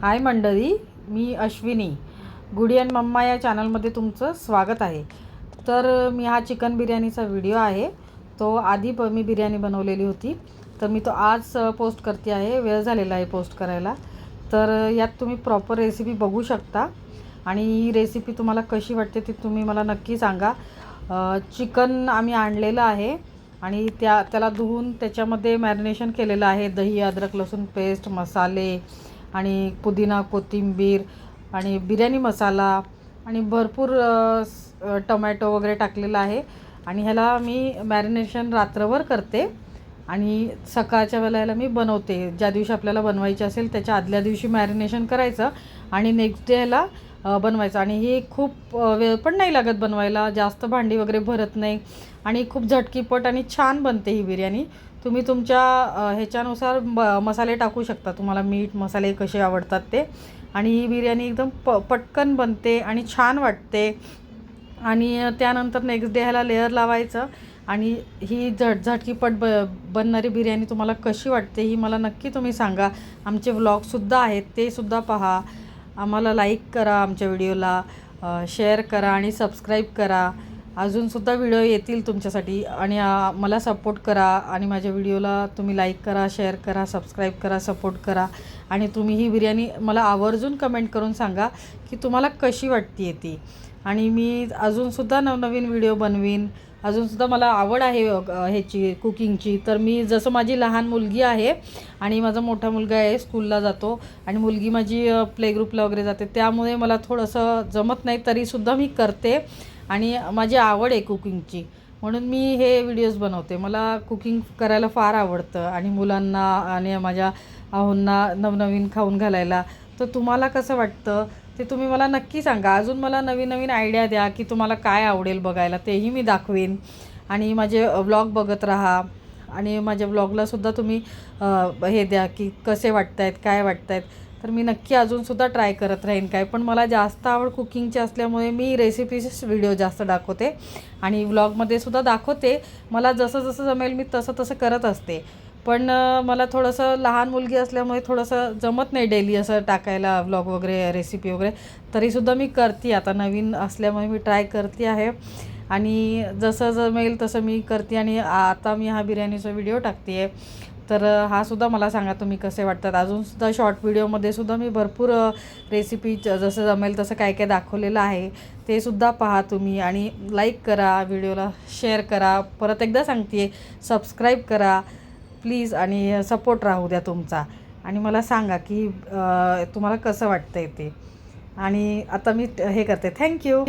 हाय मंडळी, मी अश्विनी गुडी and mamma या चॅनलमध्ये तुमचं स्वागत आहे। तर मी हा चिकन बिर्याणीचा व्हिडिओ आहे, तो आधी मी बिर्याणी बनवलेली होती, तर मी तो आज पोस्ट करते आहे। वेळ झालेला आहे पोस्ट करायला, तर यात तुम्ही प्रॉपर रेसिपी बघू शकता आणि ही रेसिपी तुम्हाला कशी वाटते ती तुम्ही मला नक्की सांगा। चिकन आम्ही आणलेलं आहे आणि त्याला धुवून त्याच्यामध्ये मॅरिनेशन केलेलं आहे। दही, अद्रक, लसूण पेस्ट, मसाले आणि पुदिना, कोथिंबीर आणि बिर्याणी मसाला आणि भरपूर टोमॅटो वगैरे टाकलेला आहे आणि ह्याला मी मॅरिनेशन रात्रभर करते आणि सकाळच्या वेळेला मी बनवते। ज्या दिवशी आपल्याला बनवायची असेल त्याच्या आदल्या दिवशी मॅरिनेशन करायचं आणि नेक्स्ट डेला बनवायचं। आणि हे खूप वेळ पण नाही लागत बनवायला, जास्त भांडी वगैरे भरत नाही आणि खूप झटकीपट आणि छान बनते ही बिर्याणी। तुम्ही तुमच्या ह्याच्यानुसार मसाले टाकू शकता, तुम्हाला मीठ मसाले कसे आवडतात ते। आणि ही बिर्याणी एकदम पटकन बनते आणि छान वाटते। आणि त्यानंतर नेक्स्ट डे ह्याला लेअर लावायचं आणि ही झटकीपट बनणारी बिर्याणी तुम्हाला कशी वाटते ही मला नक्की तुम्ही सांगा। आमचे व्लॉगसुद्धा आहेत, ते सुद्धा पहा। आम्हाला लाईक करा, आमच्या व्हिडिओला शेअर करा आणि सबस्क्राईब करा। अजूनसुद्धा व्हिडिओ येतील तुमच्यासाठी आणि मला सपोर्ट करा आणि माझ्या व्हिडिओला तुम्ही लाईक करा, शेअर करा, सबस्क्राईब करा, सपोर्ट करा। आणि तुम्ही ही बिर्याणी मला आवर्जून कमेंट करून सांगा की तुम्हाला कशी वाटते ती। आणि मी अजूनसुद्धा नवनवीन व्हिडिओ बनवीन, अजूनसुद्धा मला आवड आहे ह्याची कुकिंगची। तर मी जसं माझी लहान मुलगी आहे आणि माझा मोठा मुलगा आहे स्कूलला जातो आणि मुलगी माझी प्ले ग्रुपला वगैरे जाते, त्यामुळे मला थोडंसं जमत नाही, तरीसुद्धा मी करते आणि माझी आवड आहे कुकिंगची, म्हणून मी हे व्हिडिओज बनवते। मला कुकिंग करायला फार आवडतं आणि मुलांना आणि माझ्या आहोंना नवनवीन खाऊन घालायला। तर तुम्हाला कसं वाटतं ते तुम्ही मला नक्की सांगा। अजून मला नवीन नवीन आयडिया द्या की तुम्हाला काय आवडेल बघायला, तेही मी दाखवेन। आणि माझे व्लॉग बघत राहा आणि माझ्या व्लॉगलासुद्धा तुम्ही हे द्या की कसे वाटत आहेत, काय वाटत आहेत। तर मी नक्की अजूनसुद्धा ट्राय करत राहीन काय, पण मला जास्त आवड कुकिंगची असल्यामुळे मी रेसिपीचे व्हिडिओ जास्त दाखवते आणि व्लॉगमध्ये सुद्धा दाखवते। मला जसं जसं जमेल मी तसं तसं करत असते, पण मला थोडंसं लहान मुलगी असल्यामुळे थोडंसं जमत नाही डेली असं टाकायला व्लॉग वगैरे, रेसिपी वगैरे। तरीसुद्धा मी करते, आता नवीन असल्यामुळे मी ट्राय करते आहे आणि जसं जमेल तसं मी करते। आणि आता मी हा बिर्याणीचा व्हिडिओ टाकते आहे, तर हा सुद्धा मला सांगा तुम्ही कसे वाटतात। अजूनसुद्धा शॉर्ट व्हिडिओमध्ये सुद्धा मी भरपूर रेसिपी जसं जमेल तसं काय काय दाखवलेलं आहे, ते सुद्धा पहा तुम्ही। आणि लाईक करा, व्हिडिओला शेअर करा, परत एकदा सांगते सबस्क्राईब करा प्लीज आणि सपोर्ट राहू द्या तुमचा। आणि मला सांगा की तुम्हाला कसं वाटतं आहे ते। आणि आता मी हे करते, थँक्यू।